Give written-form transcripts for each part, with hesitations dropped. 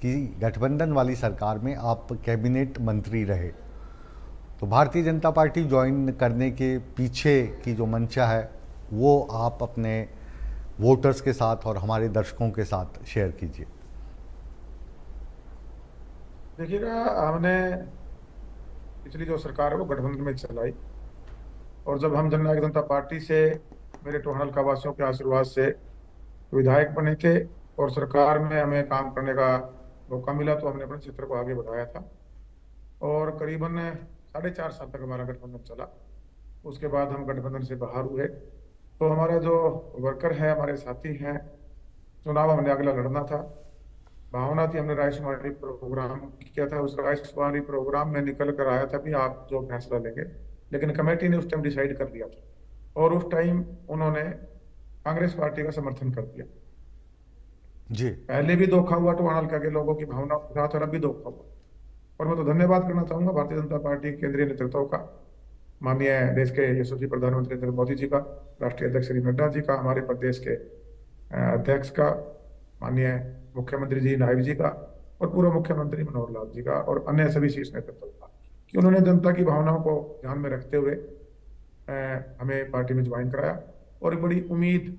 कि गठबंधन वाली सरकार में आप कैबिनेट मंत्री रहे, तो भारतीय जनता पार्टी ज्वाइन करने के पीछे की जो मंशा है वो आप अपने वोटर्स के साथ और हमारे दर्शकों के साथ शेयर कीजिए। देखिएगा, हमने पिछली जो सरकार है वो गठबंधन में चलाई। और जब हम जननायक जनता पार्टी से मेरे टोहाना का वासियों के आशीर्वाद से विधायक बने थे और सरकार में हमें काम करने का मौका मिला, तो हमने अपने क्षेत्र को आगे बढ़ाया था। और करीबन 4.5 साल तक हमारा गठबंधन चला। उसके बाद हम गठबंधन से बाहर हुए। तो हमारा जो वर्कर है, हमारे साथी हैं, चुनाव हमने अगला लड़ना था। भावना थी, हमने रायशुमारी प्रोग्राम किया था। उस रायशुमारी प्रोग्राम में निकल कर आया था भी आप जो फैसला लेंगे, लेकिन कमेटी ने उस टाइम डिसाइड कर लिया था और उस टाइम उन्होंने कांग्रेस पार्टी का समर्थन कर दिया। जी। पहले भी धोखा हुआ टोहाना हल्का के लोगों की भावना के साथ, और अब भी धोखा हुआ। और मैं तो धन्यवाद करना चाहूंगा भारतीय जनता पार्टी के केंद्रीय नेतृत्व का, माननीय देश के यशस्वी प्रधानमंत्री नरेंद्र मोदी जी का, राष्ट्रीय अध्यक्ष श्री नड्डा जी का, हमारे प्रदेश के अध्यक्ष का, माननीय मुख्यमंत्री जी नायब जी का, और पूर्व मुख्यमंत्री मनोहर लाल जी का, और अन्य सभी शीर्ष नेतृत्व का, कि उन्होंने जनता की भावनाओं को ध्यान में रखते हुए हमें पार्टी में ज्वाइन कराया और एक बड़ी उम्मीद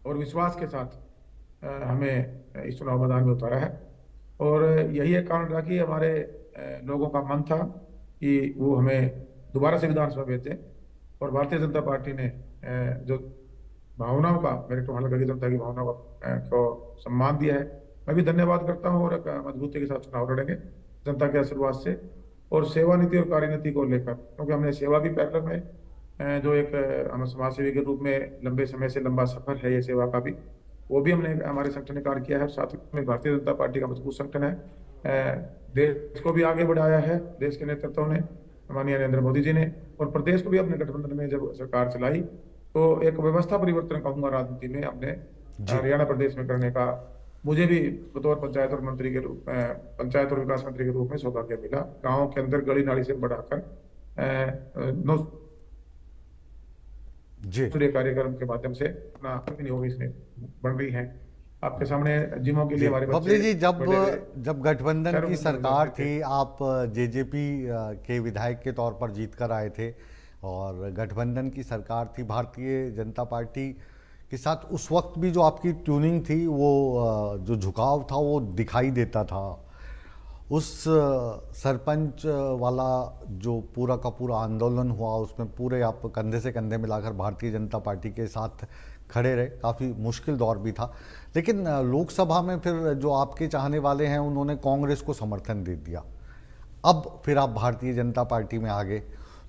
और विश्वास के साथ हमें इस चुनाव मैदान में उतारा है। और यही एक कारण रहा कि हमारे लोगों का मन था कि वो हमें दोबारा से विधानसभा भेजें। और भारतीय जनता पार्टी ने जो भावनाओं का, मेरे टोहाना की जनता की भावनाओं का को सम्मान दिया है। मैं भी धन्यवाद करता हूँ और एक मजबूती के साथ चुनाव लड़ेंगे जनता के आशीर्वाद से। और सेवा नीति और कार्यनीति को लेकर, क्योंकि हमने सेवा भी पैरल में जो एक हम समाज सेवी के रूप में लंबे समय से लंबा सफर है ये सेवा का भी, वो भी हमने हमारे संगठन ने कार्य किया है। साथ में भारतीय जनता पार्टी का मजबूत संगठन है, देश को भी आगे बढ़ाया है देश के नेतृत्व ने, माननीय नरेंद्र मोदी जी ने। और प्रदेश को भी अपने गठबंधन में जब सरकार चलाई तो एक व्यवस्था परिवर्तन कहूंगा राजनीति में अपने जी। हरियाणा प्रदेश में करने का मुझे भी बतौर पंचायत और मंत्री के रूप पंचायत और विकास मंत्री के रूप में सौभाग्य मिला। गाँव के अंदर गली नाली से बढ़ाकर 9 जी। सूर्य कार्यक्रम के माध्यम से अपना विनियोग इसमें बन रही है। आपके सामने जिमों के लिए जी हमारे बबली बच्चे जी, जब बड़े बड़े जब गठबंधन शहरों की के अंदर सरकार जाते थे। थी, आप जेजेपी के विधायक के तौर पर जीत कर आए थे और गठबंधन की सरकार थी भारतीय जनता पार्टी के साथ। उस वक्त भी जो आपकी ट्यूनिंग थी वो जो झुकाव था वो दिखाई देता था। उस सरपंच वाला जो पूरा का पूरा आंदोलन हुआ उसमें पूरे आप कंधे से कंधे मिलाकर भारतीय जनता पार्टी के साथ खड़े रहे। काफ़ी मुश्किल दौर भी था, लेकिन लोकसभा में फिर जो आपके चाहने वाले हैं उन्होंने कांग्रेस को समर्थन दे दिया। अब फिर आप भारतीय जनता पार्टी में आ गए,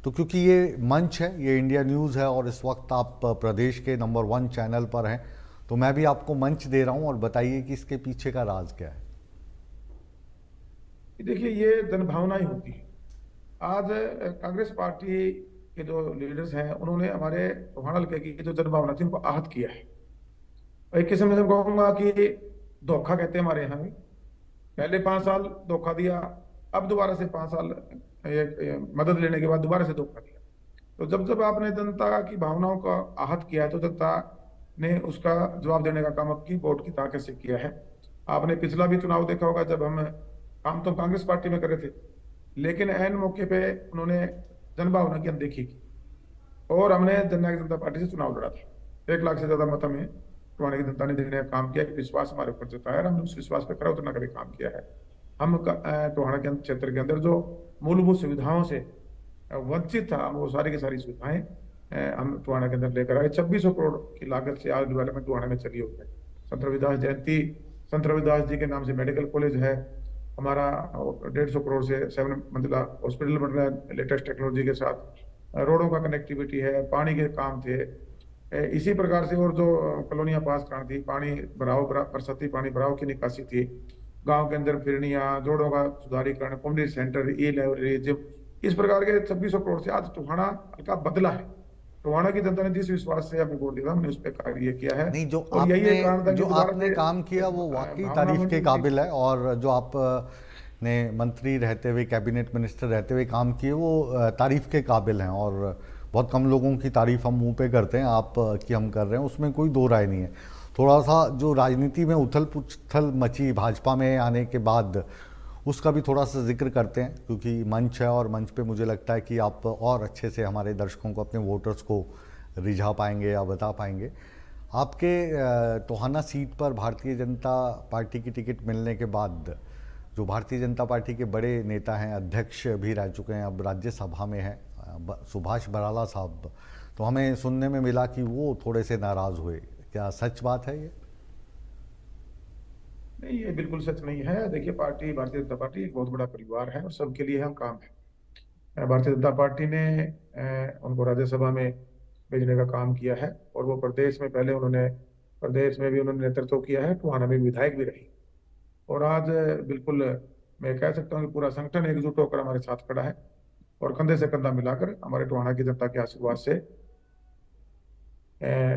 तो क्योंकि ये मंच है, ये इंडिया न्यूज़ है और इस वक्त आप प्रदेश के नंबर 1 चैनल पर हैं, तो मैं भी आपको मंच दे रहा हूँ और बताइए कि इसके पीछे का राज क्या है। देखिए, ये जनभावना ही होती है। आज कांग्रेस पार्टी के जो लीडर्स हैं उन्होंने हमारे टोहाना हल्के की जो जनभावना थी उनको आहत किया है। एक किस्म से मैं कहूंगा कि धोखा कहते हैं हमारे यहाँ भी। पहले 5 साल धोखा दिया, अब दोबारा से 5 साल ये मदद लेने के बाद दोबारा से धोखा दिया। तो जब जब आपने जनता की भावनाओं का आहत किया है तो जनता ने उसका जवाब देने का काम आपकी वोट की ताकत से किया है। आपने पिछला भी चुनाव देखा होगा, जब हम काम तो कांग्रेस पार्टी में करे थे, लेकिन ऐन मौके पे उन्होंने जनभावना की अनदेखी की और हमने जननायक जनता पार्टी से चुनाव लड़ा था। 1 लाख से ज्यादा मत में टोहाना की जनता ने देने का काम किया, एक विश्वास हमारे ऊपर जताया और हमने उस विश्वास पे खरा उतरने का भी काम किया है। हम टोहाना के क्षेत्र के अंदर जो मूलभूत सुविधाओं से वंचित था, हम वो सारी की सारी सुविधाएं हम टोहाना के अंदर लेकर आए। 2600 करोड़ की लागत से आज डेवलपमेंट टोहाना में चली हुई है। संत रविदास जयंती, संत रविदास जी के नाम से मेडिकल कॉलेज है हमारा, 150 करोड़ से 7 मंजिला हॉस्पिटल बन रहा है लेटेस्ट टेक्नोलॉजी के साथ। रोडों का कनेक्टिविटी है, पानी के काम थे इसी प्रकार से। और जो कॉलोनियां पास करानी थी, पानी भराव बरसाती पानी भराव की निकासी थी, गांव के अंदर फिरनिया, जोड़ों का सुधारीकरण, कम्युनिटी सेंटर, ई लाइब्रेरी, जिम, इस प्रकार के 2600 करोड़ से आज टोहाना हल्का बदला है। टोहाना की जनता ने जिस विश्वास से हमें वोट दिया हमने उस पर कार्य किया है। नहीं, और यही एक कारण था कि जो दोबारा आपने से काम किया वो वाकई भावना तारीफ के बनी थी। काबिल है, और जो आप ने मंत्री रहते हुए, कैबिनेट मिनिस्टर रहते हुए काम किए वो तारीफ के काबिल हैं। और बहुत कम लोगों की तारीफ हम मुंह पे करते हैं, आप की हम कर रहे हैं, उसमें कोई दो राय नहीं है। थोड़ा सा जो राजनीति में उथल पुथल मची भाजपा में आने के बाद, उसका भी थोड़ा सा जिक्र करते हैं, क्योंकि मंच है और मंच पे मुझे लगता है कि आप और अच्छे से हमारे दर्शकों को, अपने वोटर्स को रिझा पाएंगे या बता पाएंगे। आपके टोहाना सीट पर भारतीय जनता पार्टी की टिकट मिलने के बाद जो भारतीय जनता पार्टी के बड़े नेता हैं, अध्यक्ष भी रह चुके हैं, अब राज्यसभा में हैं, सुभाष बराला साहब, तो हमें सुनने में मिला कि वो थोड़े से नाराज़ हुए। क्या सच बात है ये? नहीं, ये बिल्कुल सच नहीं है। देखिए, भारतीय जनता पार्टी एक बहुत बड़ा परिवार है और सबके लिए हम काम है। भारतीय जनता पार्टी ने उनको राज्यसभा में भेजने का काम किया है, और वो प्रदेश में भी उन्होंने नेतृत्व किया है, टोहाना में विधायक भी रही। और आज बिल्कुल मैं कह सकता हूँ कि पूरा संगठन एकजुट होकर हमारे साथ खड़ा है, और कंधे से कंधा मिलाकर हमारे टोहाना की जनता के आशीर्वाद से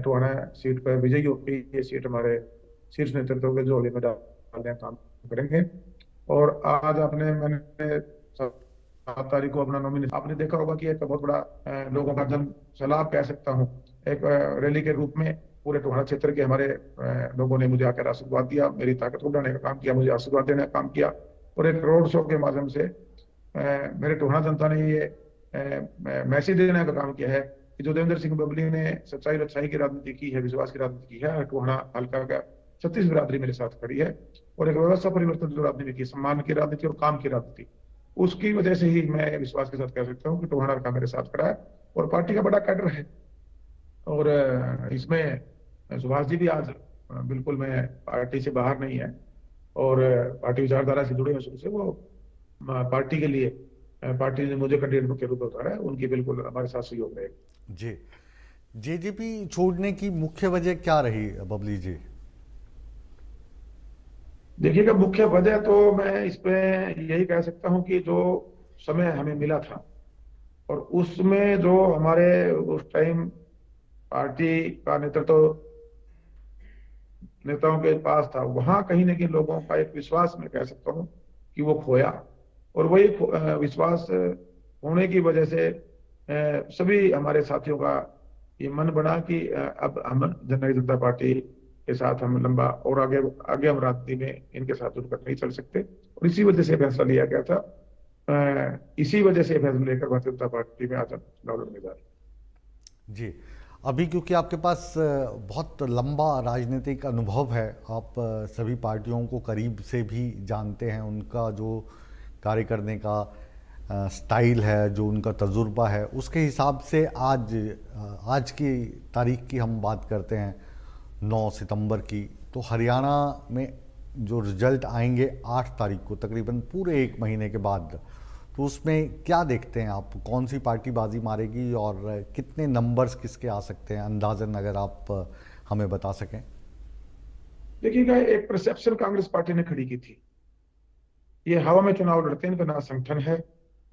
टोहाना सीट पर विजयी होकर ये सीट हमारे शीर्ष नेतृत्व के झोले में डालने का काम करेंगे। और आज मैंने 7 तारीख को अपना नॉमिनेशन, आपने देखा होगा कि एक बहुत बड़ा लोगों का जन सैलाब कह सकता हूँ, एक रैली के रूप में पूरे टोहाना क्षेत्र के हमारे लोगों ने मुझे आकर आशीर्वाद दिया, मेरी ताकत को बढ़ाने का काम किया, मुझे आशीर्वाद देने का काम किया। और एक रोड शो के माध्यम से मेरे टोहाना जनता ने ये मैसेज देने का काम किया है कि जो देवेंद्र सिंह बबली ने सच्चाई अच्छाई की राजनीति की है, विश्वास की राजनीति की है, टोहाना हल्का का 36 बिरादरी मेरे साथ खड़ी है। और एक व्यवस्था परिवर्तन जो राजनीति की, सम्मान की राजनीति और काम की राजनीति, उसकी वजह से ही मैं विश्वास के साथ कह सकता हूँ कि टोहाना का मेरे साथ खड़ा है और पार्टी का बड़ा कैडर है। और इसमें सुभाष जी भी आज बिल्कुल मैं पार्टी से बाहर नहीं है, और पार्टी विचारधारा से जुड़े हुए शुरू से, वो पार्टी के लिए पार्टी ने मुझे कैंडिडेट के रूप में उतारा है, उनकी बिल्कुल हमारे साथ सहयोग रहेगा। जी, जेजेपी छोड़ने की मुख्य वजह क्या रही बबली जी? देखिएगा, मुख्य वजह तो मैं इस पे यही कह सकता हूं कि जो समय हमें मिला था और उसमें जो हमारे उस टाइम पार्टी का नेताओं के पास था, वहां कहीं ना कहीं लोगों का एक विश्वास, मैं कह सकता हूं कि वो खोया। और वही विश्वास होने की वजह से सभी हमारे साथियों का ये मन बना कि अब हम जननायक जनता पार्टी के साथ हम लंबा और आगे आगे हम राजनीति में इनके साथ जुड़कर नहीं चल सकते। और इसी वजह से फैसला लिया गया था। इसी वजह से फैसला लेकर भारतीय जनता पार्टी में आज हम चुनाव लड़ने जा रहे हैं। जी, अभी क्योंकि आपके पास बहुत लंबा राजनीतिक अनुभव है, आप सभी पार्टियों को करीब से भी जानते हैं, उनका जो कार्य करने का स्टाइल है, जो उनका तजुर्बा है, उसके हिसाब से आज की तारीख की हम बात करते हैं 9 सितंबर की, तो हरियाणा में जो रिजल्ट आएंगे 8 तारीख को, तकरीबन पूरे 1 महीने के बाद, तो उसमें क्या देखते हैं आप? कौन सी पार्टी बाजी मारेगी और कितने नंबर्स किसके आ सकते हैं अंदाजन, अगर आप हमें बता सकें? देखिएगा, एक परसेप्शन कांग्रेस पार्टी ने खड़ी की थी, ये हवा में चुनाव लड़ते हैं, इनका ना संगठन है,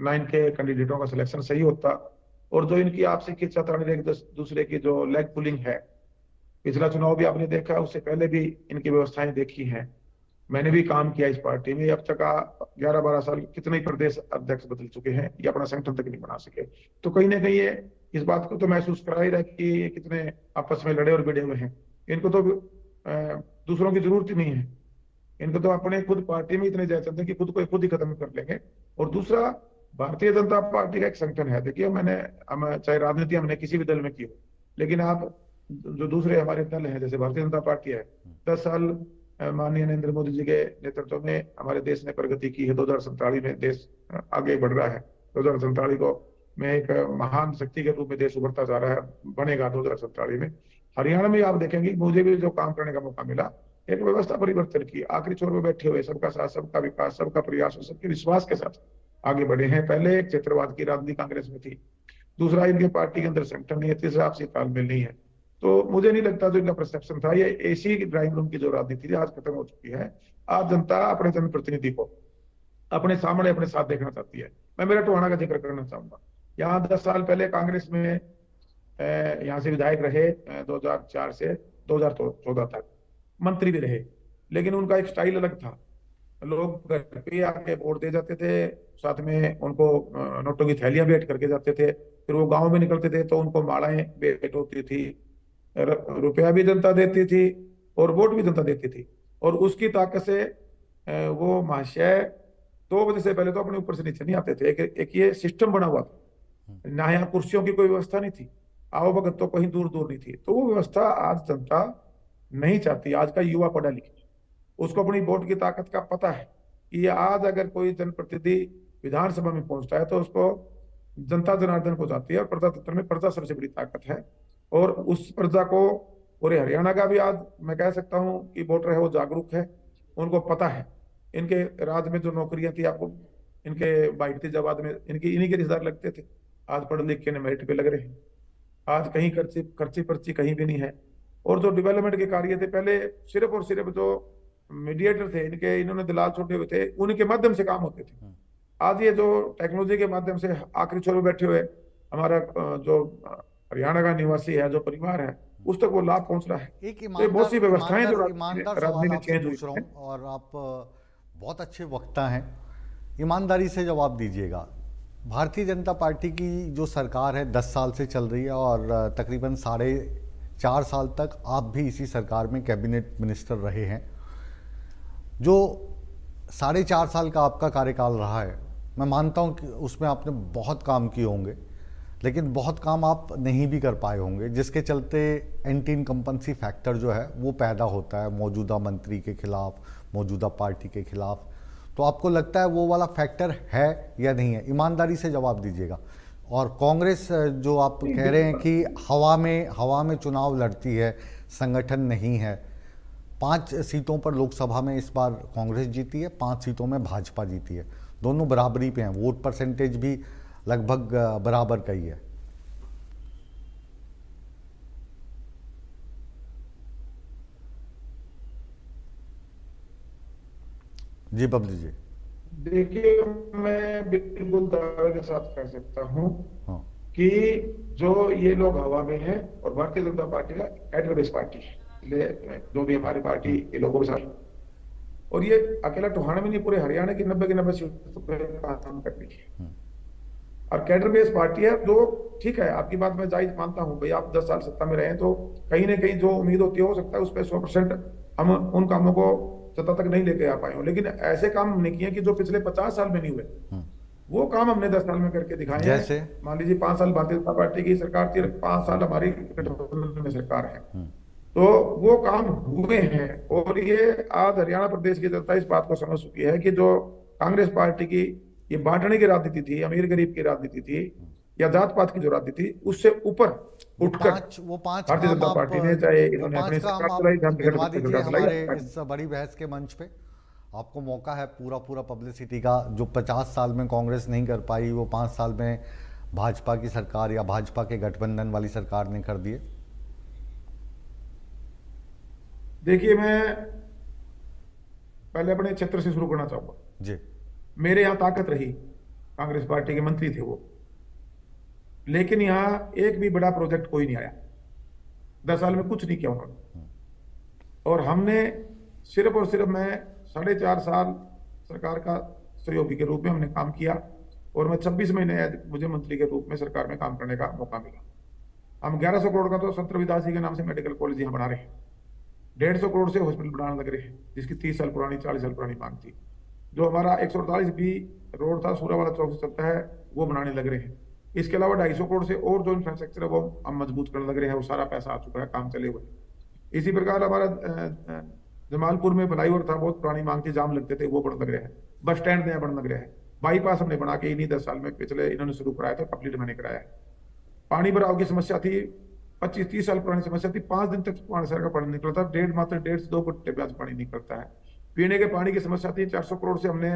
ना इनके कैंडिडेटों का सिलेक्शन सही होता, और जो इनकी आपसी खींचातानी एक दूसरे की जो लेग पुलिंग है, पिछला चुनाव भी आपने देखा, उससे पहले भी इनकी व्यवस्थाएं देखी हैं। मैंने भी काम किया इस पार्टी में, अब तक 11-12 साल कितने ही प्रदेश अध्यक्ष बदल चुके हैं, ये अपना संगठन तक नहीं बना सके। तो कहीं ना कहीं ये इस बात को तो महसूस करा ही रहा है कि ये कितने आपस में लड़े और भिड़े हुए हैं। इनको तो दूसरों की जरूरत ही नहीं है, इनको तो अपने खुद पार्टी में इतने जयचंद है कि खुद को खुद ही खत्म कर लेंगे। और दूसरा, भारतीय जनता पार्टी का एक संगठन है। देखिए, हम चाहे राजनीति हमने किसी भी दल में की हो, लेकिन आप जो दूसरे हमारे दल हैं, जैसे भारतीय जनता पार्टी है, 10 साल माननीय नरेंद्र मोदी जी के नेतृत्व में हमारे देश ने प्रगति की है। 2047 में देश आगे बढ़ रहा है। 2047 को में एक महान शक्ति के रूप में देश उभरता जा रहा है, बनेगा 2047 में। हरियाणा में आप देखेंगे, मुझे भी जो काम करने का मौका मिला, एक व्यवस्था परिवर्तन की, आखिरी छोर में बैठे हुए, सबका साथ, सबका विकास, सबका प्रयास और सबके विश्वास के साथ आगे बढ़े हैं। पहले एक क्षेत्रवाद की राजनीति कांग्रेस में थी, दूसरा इनके पार्टी के अंदर संगठन नहीं है, तीसरा आपसी तालमेल नहीं है। तो मुझे नहीं लगता जो इनका परसेप्शन था, ये एसी ड्राइंग रूम की जो राजनीति थी आज खत्म हो चुकी है। आज जनता अपने जनप्रतिनिधि को अपने सामने अपने साथ देखना चाहती है। मैं मेरा टोहाना का जिक्र करना चाहूंगा। यहाँ 10 साल पहले कांग्रेस में यहाँ से विधायक रहे 2004 से 2014 तक, मंत्री भी रहे, लेकिन उनका एक स्टाइल अलग था। लोग घर पे आके वोट दे जाते थे, साथ में उनको नोटों की थैलियां भेंट करके जाते थे। फिर वो गांव में निकलते थे तो उनको मालाएं भेंट होती थी, रुपया भी जनता देती थी, और वोट भी जनता देती थी। और उसकी ताकत से वो महाशय 2 बजे से पहले तो अपने ऊपर से नीचे नहीं आते थे। एक ये सिस्टम बना हुआ था, ना यहाँ कुर्सियों की कोई व्यवस्था नहीं थी, आओ भगत तो कहीं दूर दूर नहीं थी। तो वो व्यवस्था आज जनता नहीं चाहती। आज का युवा पढ़ा लिखा, उसको अपनी वोट की ताकत का पता है कि ये आज अगर कोई जनप्रतिनिधि विधानसभा में पहुंचता है तो उसको जनता जनार्दन को जाती है। और प्रजातंत्र में प्रजा सबसे बड़ी ताकत है। और उस प्रजा को पूरे हरियाणा का भी आज मैं कह सकता हूं कि वोटर है वो जागरूक है। उनको पता है इनके राज्य में जो नौकरियां थी, आपको इनके भाई फरीदाबाद में इनकी इन्हीं के रिश्तेदार लगते थे, आज पढ़ लिख के मेरिट पे लग रहे हैं। आज कहीं खर्ची खर्ची पर्ची कहीं भी नहीं है। और जो डेवलपमेंट के कार्य थे पहले सिर्फ और सिर्फ जो मीडिएटर थे इनके, इन्होंने दलाल छोटे हुए थे, उनके माध्यम से काम होते थे। आज ये जो टेक्नोलॉजी के माध्यम से आखिरी छोर में बैठे हुए हमारा जो हरियाणा का निवासी है, जो परिवार है, उस तक वो लाभ पहुंच रहा है। एक तो ये बहुत सी व्यवस्थाएं जो ईमानदार राजनीति सवाल में आपसे चेंज हुई पूछ रहा है। हूँ, और आप बहुत अच्छे वक्ता हैं, ईमानदारी से जवाब दीजिएगा। भारतीय जनता पार्टी की जो सरकार है 10 साल से चल रही है, और तकरीबन 4.5 साल तक आप भी इसी सरकार में कैबिनेट मिनिस्टर रहे हैं। जो 4.5 साल का आपका कार्यकाल रहा है, मैं मानता हूं कि उसमें आपने बहुत काम किए होंगे, लेकिन बहुत काम आप नहीं भी कर पाए होंगे, जिसके चलते एंटी इनकम्बेंसी फैक्टर जो है वो पैदा होता है मौजूदा मंत्री के खिलाफ, मौजूदा पार्टी के खिलाफ। तो आपको लगता है वो वाला फैक्टर है या नहीं है? ईमानदारी से जवाब दीजिएगा। और कांग्रेस जो आप कह रहे हैं कि हवा में चुनाव लड़ती है, संगठन नहीं है। 5 सीटों पर लोकसभा में इस बार कांग्रेस जीती है, 5 सीटों में भाजपा जीती है, दोनों बराबरी पे हैं, वोट परसेंटेज भी लगभग बराबर का ही है। जी बबली जी। देखिए, मैं बिल्कुल दावे के साथ कह सकता हूँ हाँ। कि जो ये लोग हवा में हैं, और भारतीय जनता पार्टी का कैडर बेस पार्टी है, जो भी हमारी पार्टी के लोगों के साथ, और ये अकेला टोहाना में नहीं, पूरे हरियाणा की 90 की 90 सीटों पर काम कर रही है। और कैडर बेस पार्टी है जो, ठीक है, आपकी बात मैं जायज मानता हूं भाई, आप 10 साल सत्ता में रहे हैं तो कहीं ना कहीं जो उम्मीद होती है हो सकता है उस पर 100% हम उन कामों को सत्ता तक नहीं लेके आ पाए हो। लेकिन ऐसे काम हमने किए कि जो पिछले 50 साल में नहीं हुए, वो काम हमने 10 साल में करके दिखाए हैं। जैसे मान लीजिए 5 साल भारतीय जनता पार्टी की सरकार थी, 5 साल हमारी गठबंधन में सरकार है, तो वो काम हुए हैं। और ये आज हरियाणा प्रदेश की जनता इस बात को समझ चुकी है कि जो कांग्रेस पार्टी की ये बांटने की राजनीति थी, अमीर गरीब की राजनीति थी, या जात पात की जो राजनीति थी, उससे ऊपर उठकर भारतीय जनता पार्टी ने, चाहे इन्होंने अपनी सरकार चलाई, गिनवा दीजिए हमारे चलाई, इस बड़ी बहस के मंच पे। आपको मौका है पूरा पब्लिसिटी का। जो 50 साल में कांग्रेस नहीं कर पाई, वो 5 साल में भाजपा की सरकार या भाजपा के गठबंधन वाली सरकार ने कर दिए। देखिए, मैं पहले अपने क्षेत्र से शुरू करना चाहूंगा जी। मेरे यहाँ ताकत रही, कांग्रेस पार्टी के मंत्री थे वो, लेकिन यहाँ एक भी बड़ा प्रोजेक्ट कोई नहीं आया। 10 साल में कुछ नहीं किया उन्होंने। और हमने सिर्फ और सिर्फ, मैं 4.5 साल सरकार का सहयोगी के रूप में हमने काम किया, और मैं 26 महीने मुझे मंत्री के रूप में सरकार में काम करने का मौका मिला। हम 1100 करोड़ का तो सत्र विदासी के नाम से मेडिकल कॉलेज यहाँ बना रहे हैं, 150 करोड़ से हॉस्पिटल बनाने लग रहे हैं, जिसकी 30 साल पुरानी 40 साल पुरानी मांग थी। जो हमारा 148 बी रोड था सूरा वाला चौक से चलता है, वो बनाने लग रहे हैं। इसके अलावा 250 करोड़ से और जो इंफ्रास्ट्रक्चर है वो हम मजबूत करने लग रहे हैं, वो सारा पैसा आ चुका है, काम चले हुए। इसी प्रकार हमारा जमालपुर में फ्लाईओवर था, बहुत पुरानी मांग थी, जाम लगते थे, वो बनने लग रहे हैं। बस स्टैंड नया बनने लग रहा है। बाईपास हमने बना के इन्हीं 10 साल में पिछले इन्होंने शुरू कराया था, कंप्लीट मैंने कराया है। पानी भराव की समस्या थी, 25-30 साल पुरानी समस्या थी, 5 दिन तक पानी सर का पानी निकलता, मात्र 1.5 से 2 घंटे पे पानी निकलता है। पीने के पानी की समस्या थी, 400 करोड़ से हमने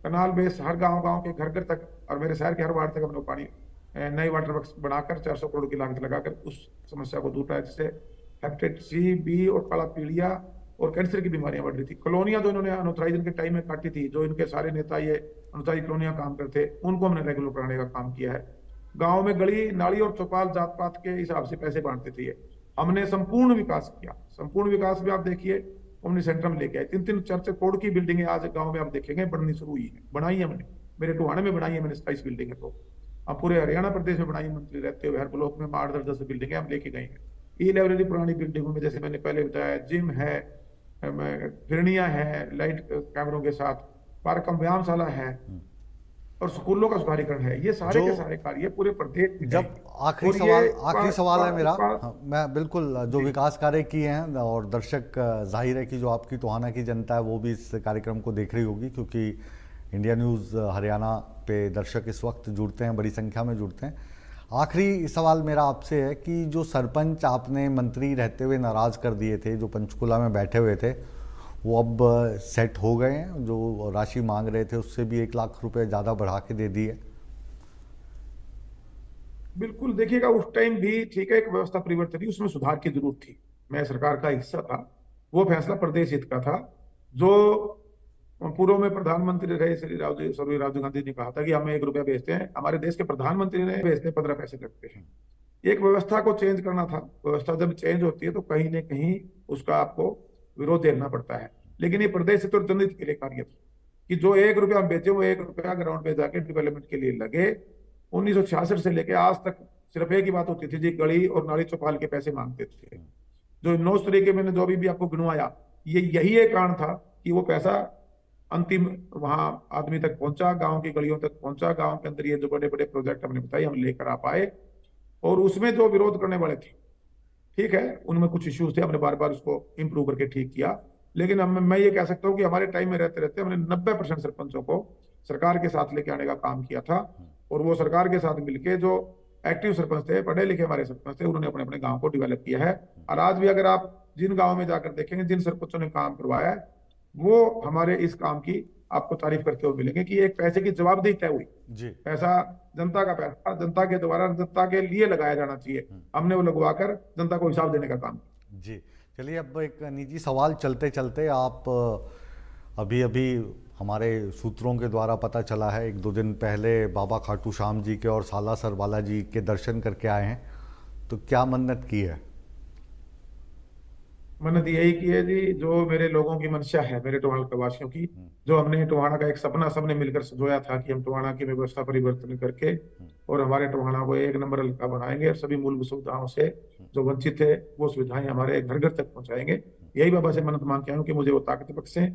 कनाल बेस हर गांव के घर घर तक, और मेरे शहर के हर वार्ड तक हमने पानी नई वाटर वर्क्स बनाकर 400 करोड़ की लागत लगाकर उस समस्या को दूर किया, जिससे हेपेटाइटिस सी, बी और काला पीलिया और कैंसर की बीमारियां बढ़ रही थी। कॉलोनियां जो इन्होंने अनऑथराइज इनके टाइम में काटी थी, जो इनके सारे नेता ये अनऑथराइज कॉलोनियां काम करते, उनको हमने रेगुलर कराने का काम किया है। गांव में गली नाली और चौपाल जात पात के हिसाब से पैसे बांटते थे, हमने संपूर्ण विकास किया। संपूर्ण विकास में आप देखिए, ओमनी सेंटर में लेके आए, 3-3 4 करोड़ की बिल्डिंगें आज गांव में आप देखेंगे बननी शुरू हुई है, बनाई है हमने। मेरे टोहाने में बनाई है मैंने 27 बिल्डिंग है, तो अब पूरे हरियाणा प्रदेश में बनाई, मंत्री रहते हुए हर ब्लॉक में 8-10 बिल्डिंगें हम लेके गए हैं। ई लाइब्रेरी पुरानी बिल्डिंगों में, जैसे मैंने पहले बताया, जिम है, फिरनियाँ है लाइट कैमरों के साथ, पार्क कम व्यायामशाला है, और स्कूलों का सुधारीकरण है। ये सारे जो के सारे कार्य पूरे प्रदेश में है। जब और ये आखिरी सवाल है मेरा, हाँ, मैं बिल्कुल जो जी विकास कार्य किए हैं, और दर्शक जाहिर है कि जो आपकी टोहाना की जनता है वो भी इस कार्यक्रम को देख रही होगी, क्योंकि इंडिया न्यूज़ हरियाणा पे दर्शक इस वक्त जुड़ते हैं, बड़ी संख्या में जुड़ते हैं। आखिरी सवाल मेरा आपसे है कि जो सरपंच आपने मंत्री रहते हुए नाराज़ कर दिए थे, जो पंचकुला में बैठे हुए थे, वो अब सेट हो गए हैं? जो राशि मांग रहे थे उससे भी 1 लाख रुपए ज़्यादा बढ़ा के दे दिए? बिल्कुल, देखिएगा उस टाइम भी ठीक है, एक व्यवस्था परिवर्तन थी, उसमें सुधार की जरूरत थी। मैं सरकार का हिस्सा था, वो फैसला प्रदेश हित का था। जो पूर्व में प्रधानमंत्री रहे श्री राजीव गांधी ने कहा था कि हम 1 रुपया भेजते हैं, हमारे देश के प्रधानमंत्री ने भेजते 15 पैसे लगते हैं। एक व्यवस्था को चेंज करना था। व्यवस्था जब चेंज होती है तो कहीं ना कहीं उसका आपको विरोध देखना पड़ता है। लेकिन ये प्रदेश हित और जनहित के लिए कार्य था कि जो 1 रुपया हम बेचे, वो 1 रुपया ग्राउंड पे जाके डेवलपमेंट के लिए लगे। 1966 से लेके आज तक सिर्फ एक ही बात होती थी जी, गली और नाली चौपाल के पैसे मांगते थे। जो 9 तरीके मैंने जो भी आपको गिनवाया, ये यही एक कारण था कि वो पैसा अंतिम वहां आदमी तक पहुंचा, गांव की गलियों तक पहुंचा, गांव के अंदर ये जो बड़े बड़े प्रोजेक्ट हमने बताए हम लेकर आ पाए। और उसमें जो विरोध करने वाले थे, ठीक है, उनमें कुछ इश्यूज थे, हमने बार बार उसको इंप्रूव करके ठीक किया। लेकिन मैं ये कह सकता हूँ कि हमारे टाइम में रहते रहते हमने 90% सरपंचों को सरकार के साथ लेके आने का काम किया था। और वो सरकार के साथ मिलके जो एक्टिव सरपंच थे, पढ़े लिखे हमारे सरपंच थे, उन्होंने अपने अपने गांव को डेवलप किया है। और आज भी अगर आप जिन गाँव में जाकर देखेंगे, जिन सरपंचों ने काम करवाया है, वो हमारे इस काम की आपको तारीफ करते हुए मिलेंगे कि एक पैसे की जवाबदेही तय हुई। जी। पैसा, जनता का पैसा जनता के द्वारा जनता के लिए लगाया जाना चाहिए, हमने वो लगवाकर जनता को हिसाब देने का काम। जी, चलिए अब एक निजी सवाल चलते चलते, आप अभी अभी हमारे सूत्रों के द्वारा पता चला है 1-2 दिन पहले बाबा खाटू श्याम जी के और सालासर बालाजी के दर्शन करके आए हैं, तो क्या मन्नत की है? मन्नत यही की है जी, जो मेरे लोगों की मंशा है, मेरे टोहाना के वासियों की, जो हमने टोहाना का एक सपना सबने मिलकर सजोया था कि हम टोहाना की व्यवस्था परिवर्तन करके और हमारे टोहाना को 1 नंबर का बनाएंगे, और सभी मूलभूत सुविधाओं से जो वंचित है वो सुविधाएं हमारे घर घर तक पहुंचाएंगे। यही बाबा से मन्नत मांग के आया हूं कि मुझे वो ताकत बख्शें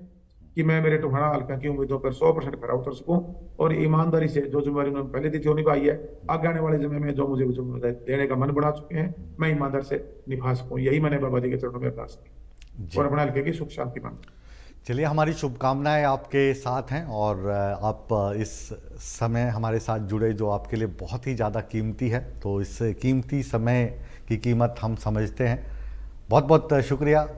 कि मैं मेरे टोहाना हल्का की उम्मीदों पर 100% खरा उतर सकूं, और ईमानदारी से जो जिम्मेवारी उन्होंने पहले दी थी वो निभाई है, आगे आने वाले समय में जो मुझे जिम्मेदारी देने का मन बना चुके हैं, मैं ईमानदार से निभा सकूं। यही मैंने बाबा जी के चरणों में अरदास की जी, और अपने हल्के की सुख शांति मांगी। चलिए हमारी शुभकामनाएं आपके साथ हैं, और आप इस समय हमारे साथ जुड़े, जो आपके लिए बहुत ही ज़्यादा कीमती है, तो इस कीमती समय की कीमत हम समझते हैं। बहुत बहुत शुक्रिया।